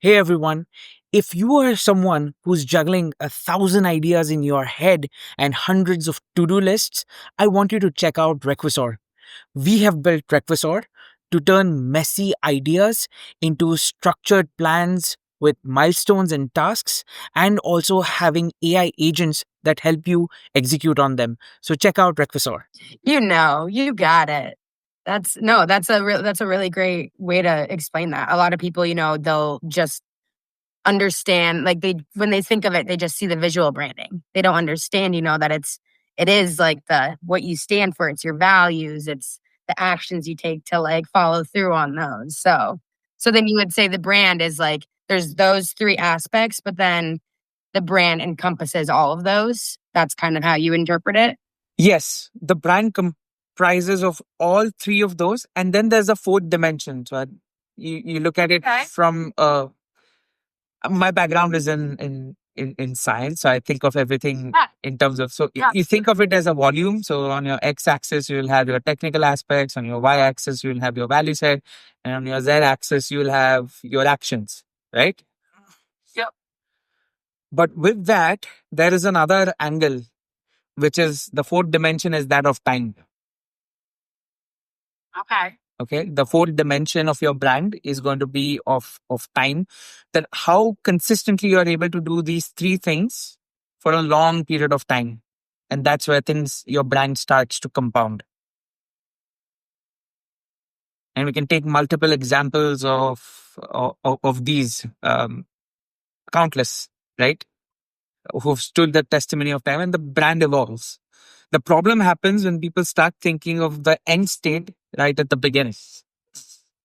Hey everyone, if you are someone who's juggling 1,000 ideas in your head and hundreds of to do lists, I want you to check out Requisor. We have built Requisor to turn messy ideas into structured plans with milestones and tasks, and also having AI agents that help you execute on them. So check out Requisor. You got it. That's a really great way to explain that. A lot of people, they'll just understand, like, when they think of it, they just see the visual branding. They don't understand, that it is like the what you stand for, it's your values, it's the actions you take to like follow through on those. So then you would say the brand is like there's those three aspects, but then the brand encompasses all of those. That's kind of how you interpret it. Yes, the brand comprises of all three of those, and then there's a fourth dimension. So you look at it Okay. from my background is in science, so I think of everything Yeah. in terms of Yeah. you think of it as a volume. So on your x-axis you'll have your technical aspects, on your y-axis you'll have your value set, and on your z-axis you'll have your actions, right? Yep. But with that, there is another angle, which is the fourth dimension is that of time. Okay. Okay, the fourth dimension of your brand is going to be of time, that how consistently you are able to do these three things for a long period of time, and that's where things your brand starts to compound. And we can take multiple examples of these, countless, right, who've stood the testimony of time, and the brand evolves. The problem happens when people start thinking of the end state right at the beginning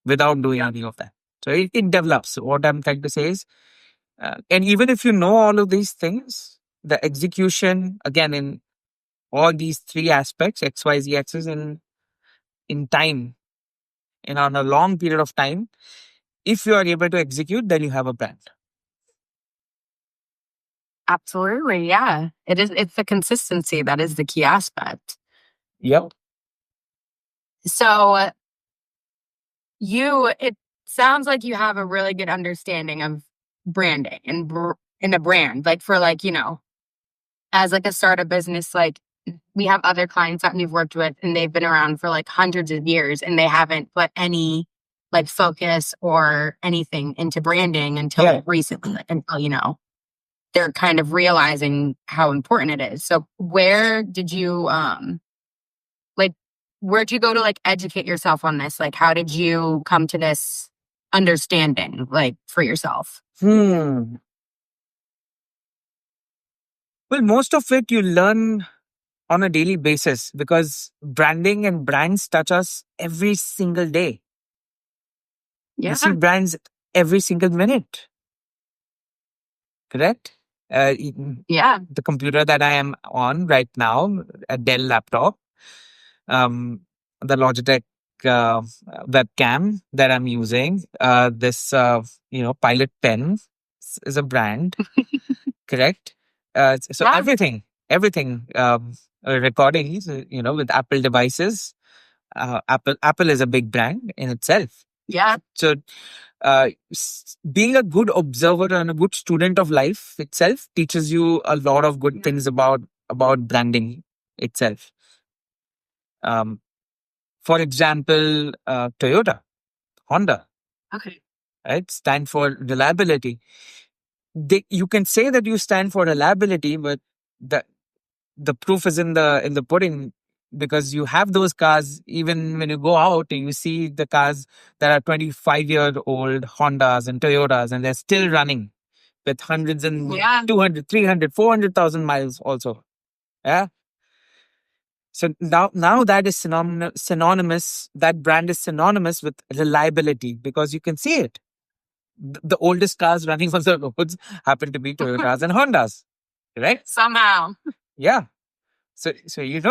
without doing any of that. So it develops. What I'm trying to say is, and even if you know all of these things, the execution, again, in all these three aspects, X, Y, Z axis, in time, and on a long period of time, if you are able to execute, then you have a brand. Absolutely. Yeah. It's the consistency that is the key aspect. Yep. So it sounds like you have a really good understanding of branding and in a brand, like for like, as like a startup business, like we have other clients that we've worked with and they've been around for like hundreds of years and they haven't put any like focus or anything into branding until recently, like, until, they're kind of realizing how important it is. So where'd you go to like educate yourself on this? Like, how did you come to this understanding, like, for yourself? Well, most of it you learn on a daily basis, because branding and brands touch us every single day. Yeah. You see brands every single minute. Correct? Yeah. The computer that I am on right now, a Dell laptop, the Logitech webcam that I'm using, this Pilot pen is a brand. Correct? So Yeah. everything, recordings, with Apple devices. Apple is a big brand in itself. Yeah. So being a good observer and a good student of life itself teaches you a lot of good things about branding itself. For example, Toyota, Honda, Okay. right, stand for reliability. You can say that you stand for reliability, but the proof is in the pudding, because you have those cars even when you go out and you see the cars that are 25-year-old Hondas and Toyotas, and they're still running with hundreds and 200, 300, 400,000 miles also. Yeah. So now that is synonymous, that brand is synonymous with reliability, because you can see it. The oldest cars running on the roads happen to be Toyotas and Hondas, right? Somehow. Yeah. So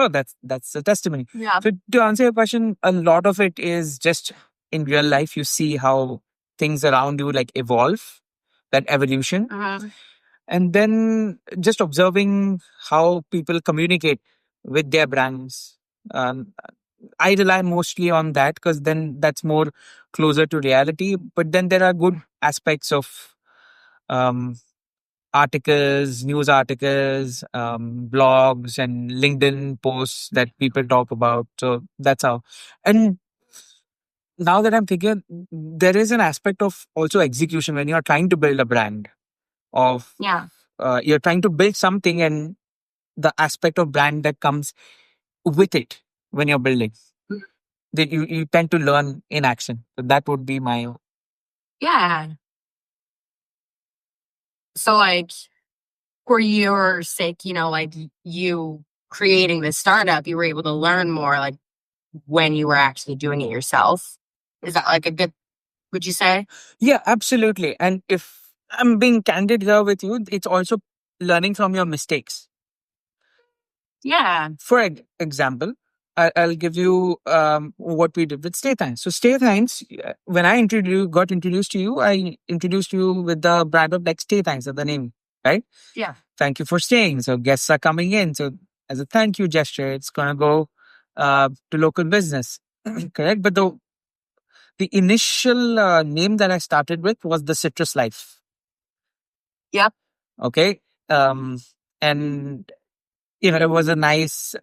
that's a testimony. Yeah. So to answer your question, a lot of it is just in real life. You see how things around you like evolve, that evolution, and then just observing how people communicate with their brands. I rely mostly on that, because then that's more closer to reality. But then there are good aspects of um, articles, news articles, blogs, and LinkedIn posts that people talk about. So that's how. And now that I'm thinking, there is an aspect of also execution when you're trying to build a brand of, Yeah. you're trying to build something, and the aspect of brand that comes with it when you're building that you tend to learn in action. So that would be my. Yeah. So like for your sake, like you creating this startup, you were able to learn more like when you were actually doing it yourself. Is that like a good, would you say? Yeah, absolutely. And if I'm being candid here with you, it's also learning from your mistakes. Yeah. For example, I'll give you what we did with Stay Thanks. So Stay Thanks, when I got introduced to you, I introduced you with the brand of like Stay Thanks, the name, right? Yeah. Thank you for staying. So guests are coming in. So as a thank you gesture, it's gonna go to local business, correct? But the initial name that I started with was the Citrus Life. Yep. Okay. And it was a nice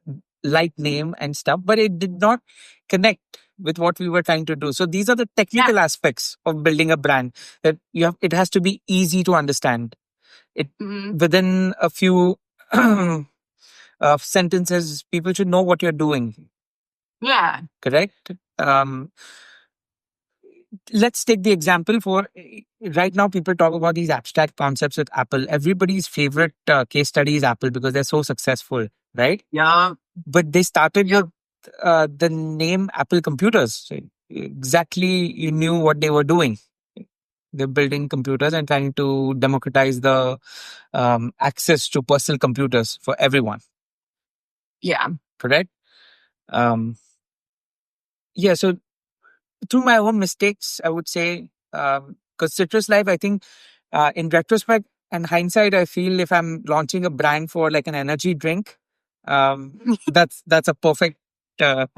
light name and stuff, but it did not connect with what we were trying to do. So these are the technical aspects of building a brand that it has to be easy to understand. It within a few sentences, people should know what you're doing. Yeah. Correct. Let's take the example for right now. People talk about these abstract concepts with Apple. Everybody's favorite case study is Apple because they're so successful, right? Yeah. But they started with the name Apple Computers. So exactly, you knew what they were doing. They're building computers and trying to democratize the access to personal computers for everyone. Yeah. Correct. Um, yeah. So through my own mistakes, I would say, because Citrus Life, I think, in retrospect and hindsight, I feel if I'm launching a brand for like an energy drink, that's a perfect. That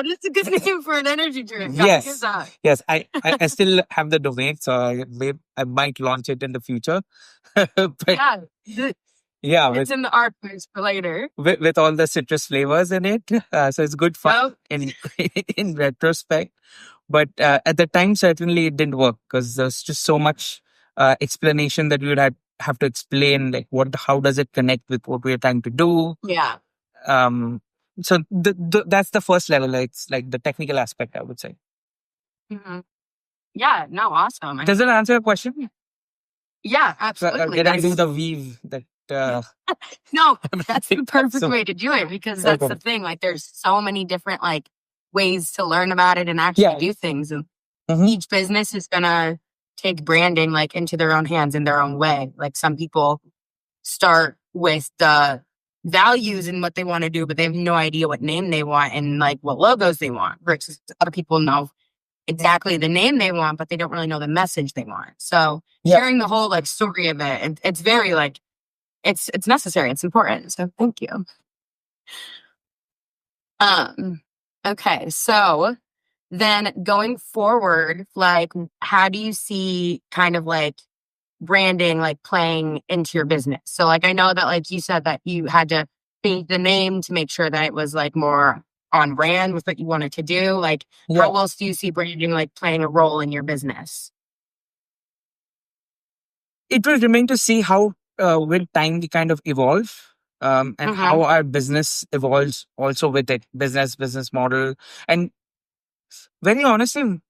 is a good name for an energy drink. Yes, yes. I still have the domain, so I might launch it in the future. But yeah, it's in the archives for later. With all the citrus flavors in it, so it's good fun in in retrospect. But at the time, certainly it didn't work because there's just so much explanation that we would have to explain, like how does it connect with what we're trying to do. Yeah. So that's the first level. Like, it's like the technical aspect, I would say. Mm-hmm. Yeah. No. Awesome. Does it answer your question? Yeah, absolutely. Did I do the weave that? No, that's the perfect way to do it because that's the thing. Like, there's so many different like ways to learn about it and actually do things, and each business is gonna take branding like into their own hands in their own way. Like, some people start with the values and what they want to do, but they have no idea what name they want and like what logos they want. Versus other people know exactly the name they want, but they don't really know the message they want. So sharing the whole like story of it, it's very like it's necessary. It's important. So thank you. Okay. So then going forward, like, how do you see kind of like branding like playing into your business? So like, I know that like you said that you had to change the name to make sure that it was like more on brand with what you wanted to do. Like, how else do you see branding like playing a role in your business? It will remain to see how with time we kind of evolve, and how our business evolves also with it, business model. And very honestly,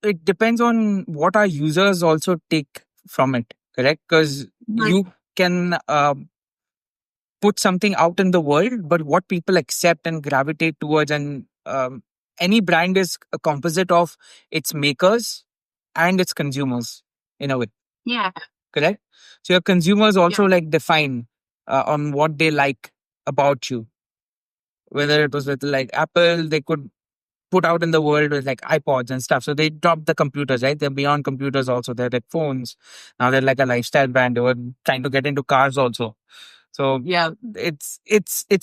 it depends on what our users also take from it, correct? Because you can put something out in the world, but what people accept and gravitate towards, and any brand is a composite of its makers and its consumers in a way. Yeah. Correct. So your consumers also like define on what they like about you. Whether it was with like Apple, they could put out in the world with like iPods and stuff. So they dropped the computers, right? They're beyond computers also. They're like phones. Now they're like a lifestyle brand. They were trying to get into cars also. So yeah, it's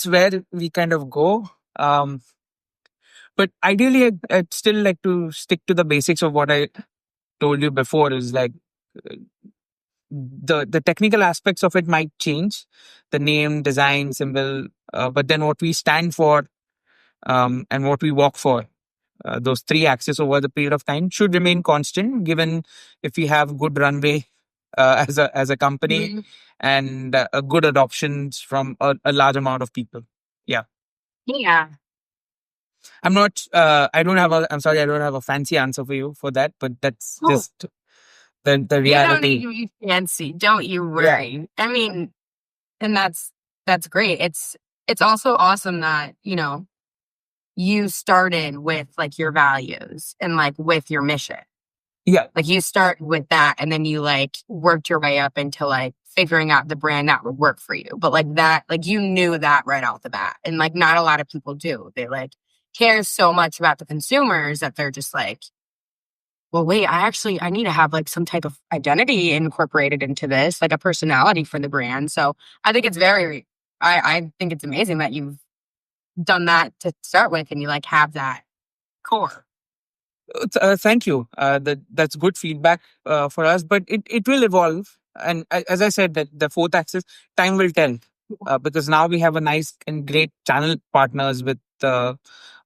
where we kind of go. But ideally, I'd still like to stick to the basics of what I told you before. Is like the technical aspects of it might change, the name, design, symbol, but then what we stand for, and what we walk for, those three axes over the period of time should remain constant, given if we have good runway as a company, and a good adoptions from a large amount of people. Yeah. Yeah. I'm not. I'm sorry. I don't have a fancy answer for you for that, but that's Oh, just the you don't need reality. to be fancy. Don't you Yeah. worry. I mean, and that's great. It's also awesome that, you started with like your values and like with your mission. Yeah. Like you start with that and then you like worked your way up into like figuring out the brand that would work for you. But like that, like you knew that right off the bat. And like not a lot of people do. They like care so much about the consumers that they're just like, well, wait, I need to have like some type of identity incorporated into this, like a personality for the brand. So I think I think it's amazing that you've done that to start with and you like have that core. Thank you. That's good feedback for us, but it will evolve. And as I said, that the fourth axis, time will tell, because now we have a nice and great channel partners with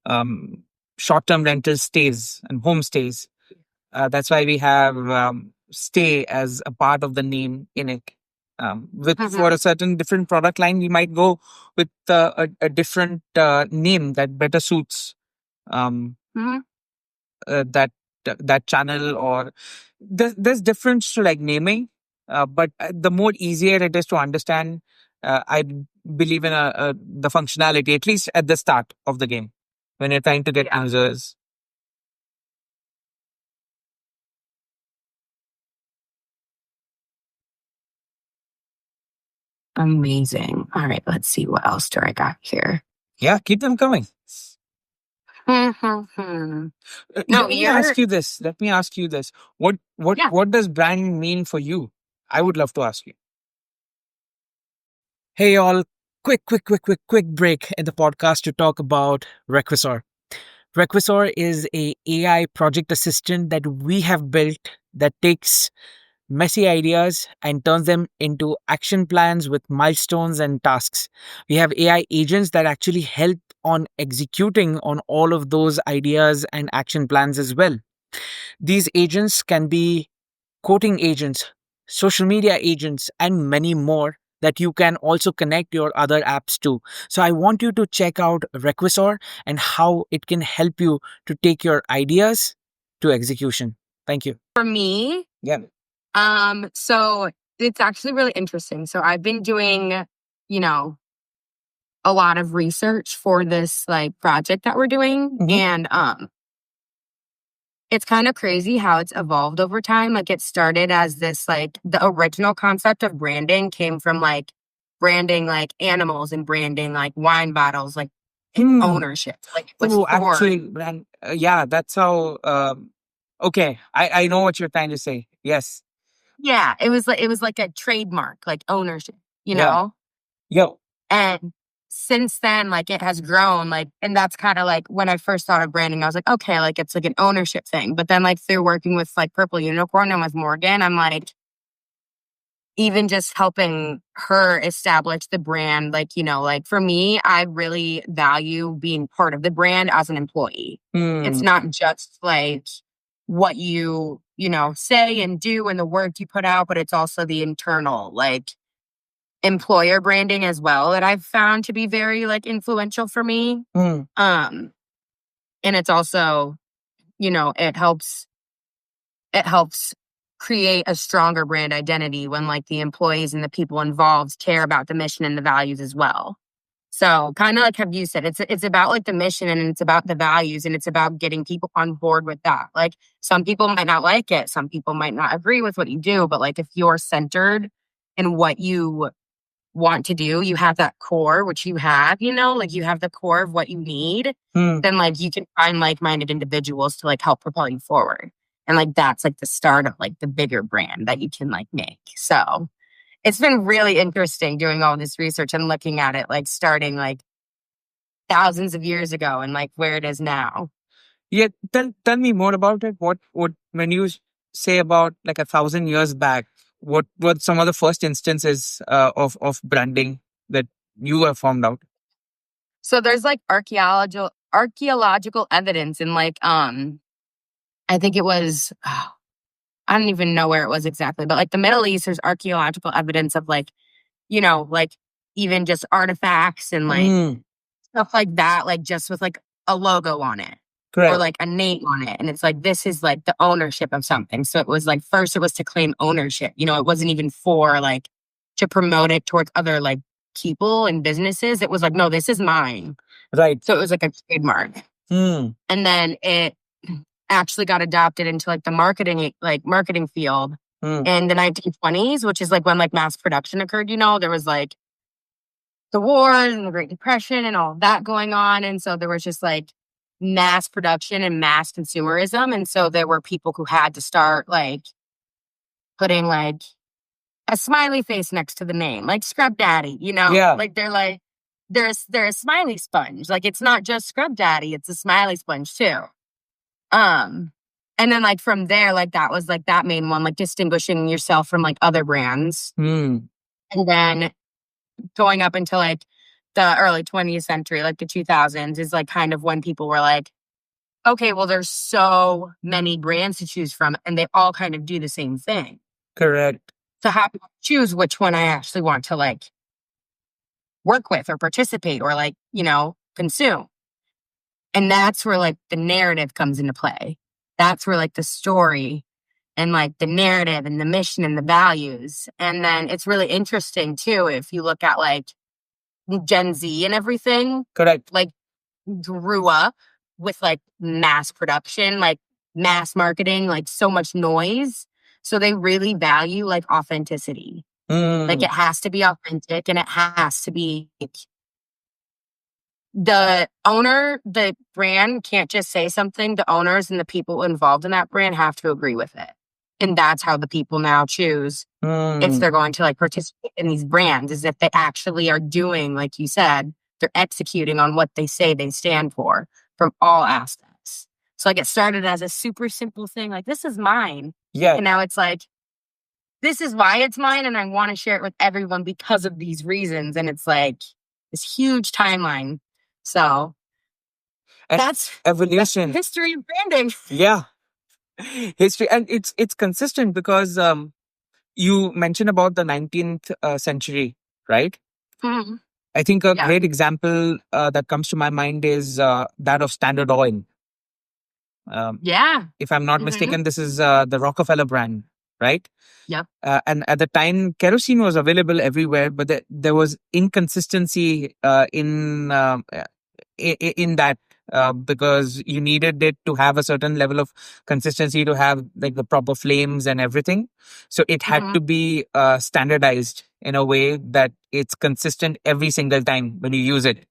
um, short-term rental stays and home stays. That's why we have stay as a part of the name in it. With for a certain different product line, we might go with a different name that better suits um, Mhm. that that channel, or there's difference to like naming, but the more easier it is to understand. I believe in the functionality, at least at the start of the game, when you're trying to get Yeah. users. Amazing. All right, let's see what else do I got here. Yeah, keep them coming. No, Let me ask you this. Let me ask you this. Yeah. What does branding mean for you? I would love to ask you. Hey, all. Quick break in the podcast to talk about Requisor. Requisor is a AI project assistant that we have built that takes messy ideas and turns them into action plans with milestones and tasks. We have AI agents that actually help on executing on all of those ideas and action plans as well. These agents can be quoting agents, social media agents, and many more that you can also connect your other apps to. So I want you to check out Requisor and how it can help you to take your ideas to execution. Thank you. For me, Yeah. so it's actually really interesting. So I've been doing, you know, a lot of research for this like project that we're doing. And it's kind of crazy how it's evolved over time. Like it started as this like the original concept of branding came from like branding like animals and branding like wine bottles, like ownership. Like it was Oh, for actually, man, yeah, that's how. Okay, I know what you're trying to say. Yes. yeah, it was like a trademark, like ownership, Yeah. Yo. And since then, like it has grown, like, and that's kind of like when I first thought of branding, I was like, okay, like it's like an ownership thing. But then, like, through working with like Purple Unicorn and with Morgan, I'm like, even just helping her establish the brand, like, like for me, I really value being part of the brand as an employee. It's not just like what you say and do and the work you put out, but it's also the internal, like, employer branding as well that I've found to be very like influential for me. Um and it's also, it helps create a stronger brand identity when like the employees and the people involved care about the mission and the values as well. So kind of like have you said, it's about like the mission and it's about the values and it's about getting people on board with that. Like some people might not like it, some people might not agree with what you do, but like if you're centered in what you want to do, you have that core, which you have, like you have the core of what you need, then like you can find like-minded individuals to like help propel you forward. And like that's like the start of like the bigger brand that you can like make. So it's been really interesting doing all this research and looking at it like starting like thousands of years ago and like where it is now. Yeah. Tell me more about it. What when you say about like 1,000 years back? what some of the first instances of branding that you have found out? So there's like archaeological evidence in like I think it was I don't even know where it was exactly, but like the Middle East, there's archaeological evidence of like, like even just artifacts and like Mm, stuff like that, like just with like a logo on it or correct. like a name on it. And it's like, this is like the ownership of something. So it was like, first it was to claim ownership. It wasn't even for like to promote it towards other like people and businesses. It was like, no, this is mine. Right. So it was like a trademark. Mm, And then it actually got adopted into like the marketing field mm, in the 1920s, which is like when like mass production occurred. There was like the wars and the Great Depression and all of that going on. And so there was just like mass production and mass consumerism. And so there were people who had to start like putting like a smiley face next to the name, like Scrub Daddy, yeah. like they're a smiley sponge. Like it's not just Scrub Daddy, it's a smiley sponge too. Um, and then like from there, like that was like that main one, like distinguishing yourself from like other brands. Mm, And then going up until like the early 20th century, like the 2000s, is like kind of when people were like, okay, well, there's so many brands to choose from, and they all kind of do the same thing. correct. So how do I choose which one I actually want to like work with or participate or like, consume? And that's where like the narrative comes into play. That's where like the story and like the narrative and the mission and the values. And then it's really interesting too if you look at like Gen Z and everything, Correct. like grew up with like mass production, like mass marketing, like so much noise. So they really value like authenticity. Like Mm, it has to be authentic and it has to be the owner, the brand can't just say something. The owners and the people involved in that brand have to agree with it. And that's how the people now choose if mm, they're going to like participate in these brands, is if they actually are doing, like you said, they're executing on what they say they stand for from all aspects. So like it started as a super simple thing, like this is mine. yeah. And now it's like, this is why it's mine. And I want to share it with everyone because of these reasons. And it's like this huge timeline. So And that's the evolution. history of branding. Yeah. History, and it's consistent because you mentioned about the 19th century, right? Mhm. I think a Yeah. great example that comes to my mind is that of Standard Oil. Yeah. If I'm not Hmm. mistaken, this is the Rockefeller brand, right? Yep. And at the time, kerosene was available everywhere, but there was inconsistency in that because you needed it to have a certain level of consistency to have like the proper flames and everything. So it had Hmm. to be standardized in a way that it's consistent every single time when you use it.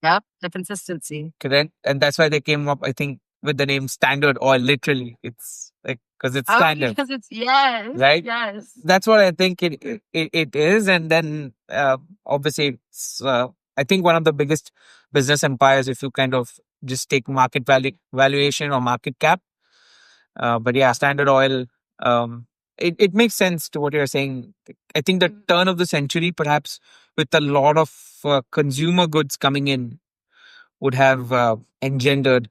Yep. The consistency. Correct. And that's why they came up, I think, with the name Standard Oil. Literally, it's like because it's Oh, standard, because it's yes, right? yes. That's what I think it is. And then obviously, it's, I think one of the biggest business empires, if you kind of just take market valuation or market cap. But yeah, Standard Oil. Um, it makes sense to what you're saying. I think the turn of the century, perhaps with a lot of consumer goods coming in, would have engendered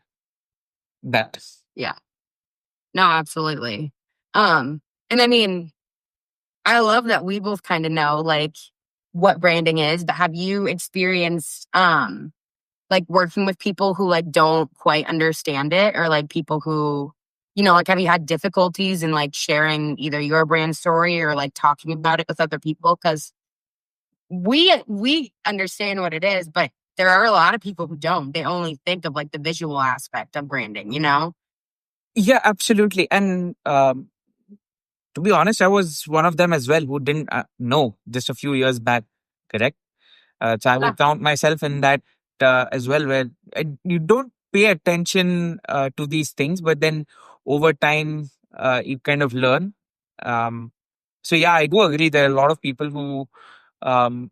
that. Yeah. No, absolutely. And I mean, I love that we both kind of know like what branding is, but have you experienced like working with people who like don't quite understand it, or like people who, like have you had difficulties in like sharing either your brand story or like talking about it with other people? Because we understand what it is, but there are a lot of people who don't. They only think of like the visual aspect of branding. Yeah, absolutely. And to be honest, I was one of them as well who didn't know just a few years back. Correct. So I Yeah. would count myself in that as well, where you don't pay attention to these things, but then over time you kind of learn. Um, so yeah, I do agree. There are a lot of people who um,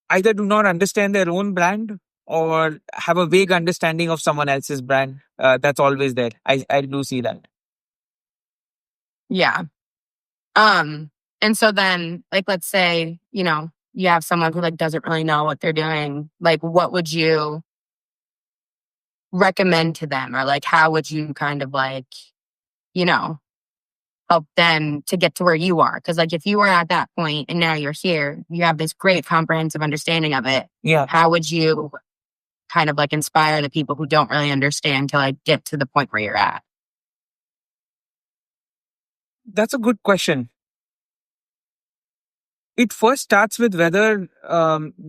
either do not understand their own brand or have a vague understanding of someone else's brand. That's always there. I do see that. Yeah. And so then, like, let's say, you have someone who like doesn't really know what they're doing. Like, what would you recommend to them? Or like, how would you kind of like, you know, help them to get to where you are? Because like if you were at that point and now you're here, you have this great comprehensive understanding of it. Yeah, How would you kind of like inspire the people who don't really understand to like get to the point where you're at? that's a good question. It first starts with whether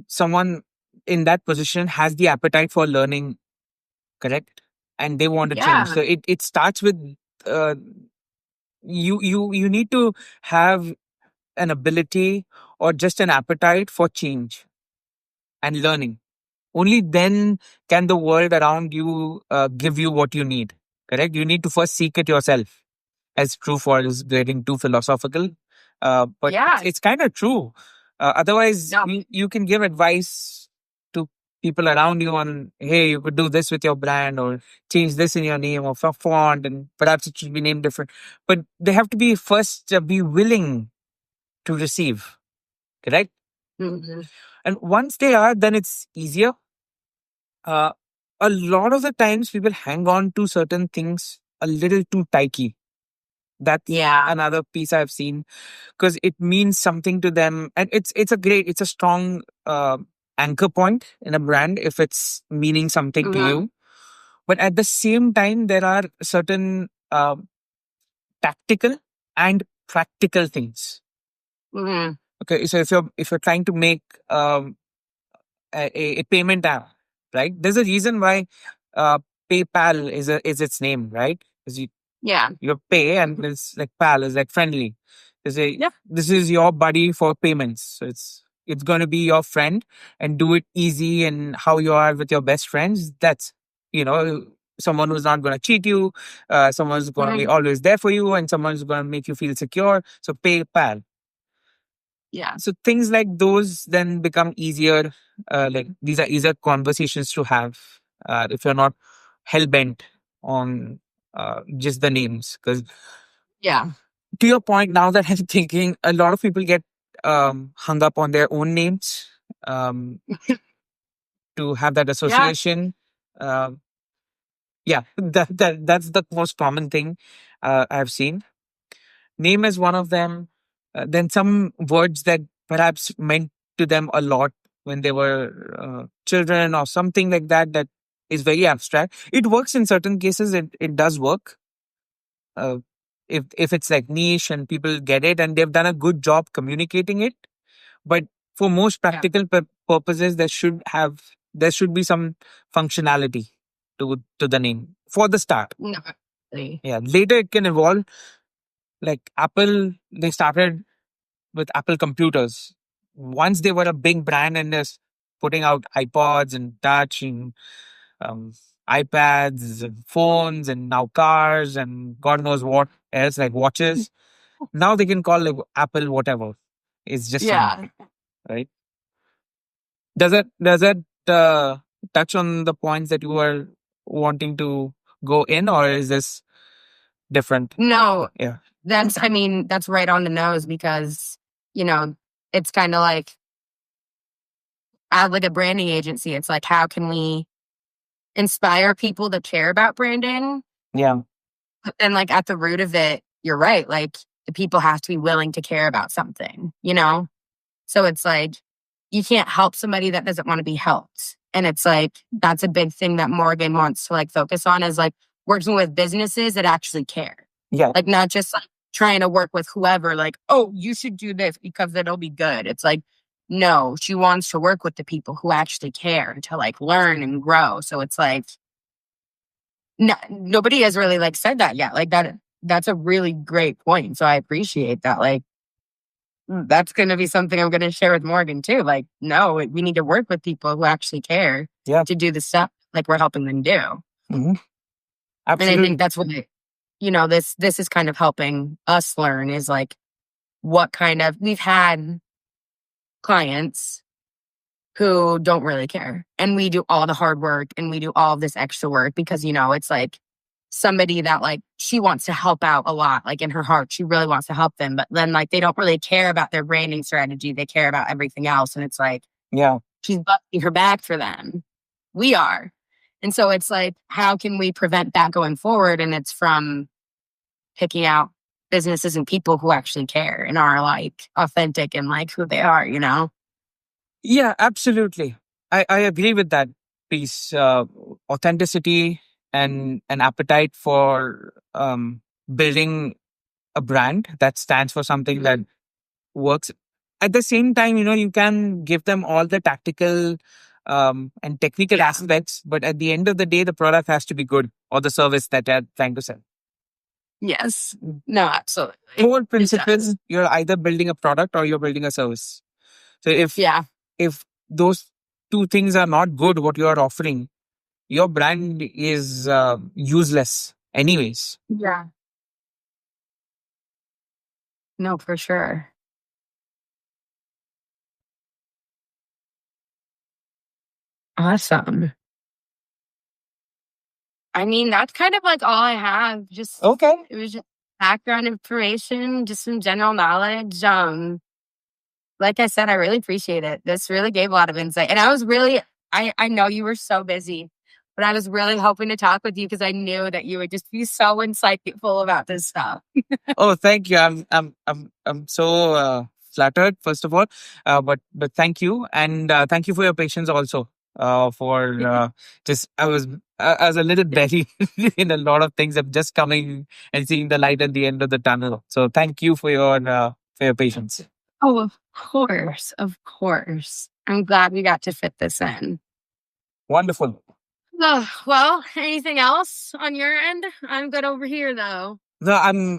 someone in that position has the appetite for learning, correct? And they want to change. Yeah. So it starts with uh, you need to have an ability or just an appetite for change and learning. Only then can the world around you give you what you need, correct? You need to first seek it yourself. As true for is getting too philosophical, but Yeah. it's kind of true. Otherwise, No. you can give advice to people around you on, hey, you could do this with your brand or change this in your name or font, and perhaps it should be named different. But they have to be first be willing to receive, correct? Mhm. And once they are, then it's easier. Uh, a lot of the times, people hang on to certain things a little too tightly. That's Yeah. another piece I've seen because it means something to them, and it's a strong anchor point in a brand if it's meaning something to Mhm. you. But at the same time, there are certain tactical and practical things. Mhm. Okay, so if you're trying to make a payment app, right? There's a reason why uh, PayPal is its name, right? Because Yeah. you pay and it's like pal is like friendly. Yeah. This is your buddy for payments. So it's going to be your friend and do it easy and how you are with your best friends. That's you know someone who's not going to cheat you, someone's going to be Mhm. always there for you, and someone's going to make you feel secure. So PayPal. Yeah. So things like those then become easier. Like these are easier conversations to have if you're not hell bent on just the names. Because Yeah. to your point, now that I'm thinking, a lot of people get hung up on their own names um, to have that Yeah. association. Um yeah, that's the most common thing I've seen. Name is one of them. Then some words that perhaps meant to them a lot when they were children or something like that, that is very abstract. It works in certain cases, it does work. Uh, if it's like niche and people get it and they've done a good job communicating it. But for most Yeah. practical purposes, there should be some functionality to the name for the start. No. Really. Yeah, later it can evolve. Like Apple, they started with Apple computers. Once they were a big brand and just putting out iPods and touch and um, iPads and phones and now cars and God knows what else, like watches. Now they can call like Apple whatever. It's just a name, Yeah. right? Does it touch on the points that you were wanting to go in, or is this different? No, Yeah. I mean, that's right on the nose because, you know, it's kind of like, like a branding agency. It's like, how can we inspire people to care about branding? Yeah. But then, like, at the root of it, you're right. Like, the people have to be willing to care about something, you know? So it's like, you can't help somebody that doesn't want to be helped. And it's like, that's a big thing that Morgan wants to like focus on is like working with businesses that actually care. Yeah. Like, not just like trying to work with whoever, like, oh, you should do this because it'll be good. It's like, no, she wants to work with the people who actually care to like learn and grow. So it's like, no, nobody has really like said that yet. Like that's a really great point. So I appreciate that. Like, that's going to be something I'm going to share with Morgan too. Like, no, we need to work with people who actually care Yeah. to do the stuff like we're helping them do. Hmm. And I think Absolutely. that's what this is kind of helping us learn is like what kind of we've had clients who don't really care, and we do all the hard work and we do all this extra work because it's like somebody that like she wants to help out a lot, like in her heart, she really wants to help them, but then like they don't really care about their branding strategy. They care about everything else. And it's like, Yeah. she's busting her back for them. We are. And so it's like, how can we prevent that going forward? And it's from picking out businesses and people who actually care and are like authentic and like who they are, you know? Yeah, absolutely. I agree with that piece. Authenticity and an appetite for building a brand that stands for something that works. At the same time, you can give them all the tactical and technical aspects, but at the end of the day, the product has to be good, or the service that they're trying to sell. Yes. No, absolutely. Core principles, you're either building a product or you're building a service. So if those two things are not good, what you are offering, your brand is useless anyways. Yeah. No, for sure. Awesome. I mean, that's kind of like all I have. Just Okay. it was just background information, just some general knowledge. Like I said, I really appreciate it. This really gave a lot of insight. And I was really I know you were so busy, but I was really hoping to talk with you because I knew that you would just be so insightful about this stuff. Oh, thank you. I'm so flattered, first of all. But thank you, and thank you for your patience also. For just I was a little belly in a lot of things. I'm just coming and seeing the light at the end of the tunnel. So thank you for your patience. Oh, of course. Of course. I'm glad we got to fit this in. Wonderful. Well, anything else on your end? I'm good over here though. No,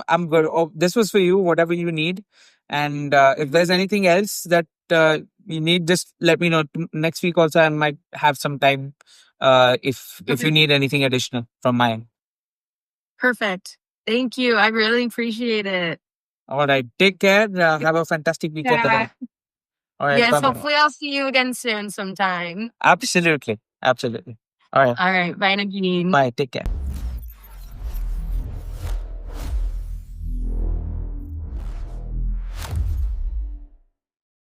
I'm good. Oh, this was for you. Whatever you need, and if there's anything else that you need, just let me know. Next week also, I might have some time. If you need anything additional from my end. Perfect. Thank you. I really appreciate it. All right. Take care. Have a fantastic weekend. Yeah. All right. Yes, Bye-bye. hopefully I'll see you again soon sometime. Absolutely. Absolutely. All right. All right. Bye, Naveen. Bye. Take care.